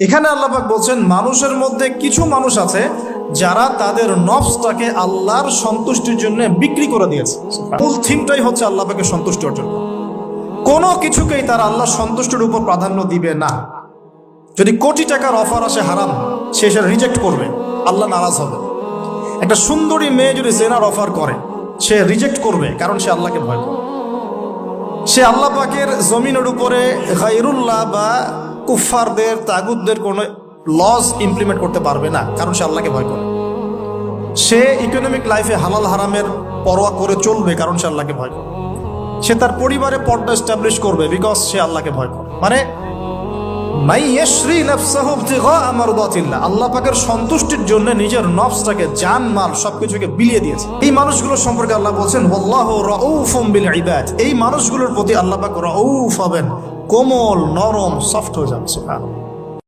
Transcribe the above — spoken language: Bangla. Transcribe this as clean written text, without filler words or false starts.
এখানে আল্লাহ পাক বলছেন মানুষের মধ্যে কিছু মানুষ আছে যারা তাদের নফসটাকে আল্লাহর সন্তুষ্টির জন্য বিক্রি করে দিয়েছে। মূল থিমটাই হচ্ছে আল্লাহ পাকের সন্তুষ্টি অর্জন করা। কোনো কিছুকেই তারা আল্লাহ সন্তুষ্টির উপর প্রাধান্য দিবে না। যদি কোটি টাকার অফার আসে হারাম, সে সেটা রিজেক্ট করবে, আল্লাহ নারাজ হবে। একটা সুন্দরী মেয়ে যদি জেনার অফার করে, সে রিজেক্ট করবে, কারণ সে আল্লাহকে ভয় করে। সে আল্লাহ পাকের জমিনের উপরে গায়রুল্লাহ বা কুফফারদের তাগুতদের কোনো লজ ইমপ্লিমেন্ট করতে পারবে না, কারণ সে আল্লাহকে ভয় করে। সে ইকোনমিক লাইফে হালাল হারামের পরোয়া করে চলবে, কারণ সে আল্লাহকে ভয় করে। সে তার পরিবারে পর্দা এস্টাবলিশ করবে, বিকজ সে আল্লাহকে ভয় করে। মানে আল্লাহ পাকের সন্তুষ্টির জন্য নিজের নফসটাকে, জান মাল সবকিছুকে বিলিয়ে দিয়েছে। এই মানুষগুলোর সম্পর্কে আল্লাহ বলছেন ওয়াল্লাহু রাউফুম বিল ইবাদ। এই মানুষগুলোর প্রতি আল্লাহ পাক রাউফ হবেন, কোমল নরম সফট হয়ে যান। সুবহানাল্লাহ।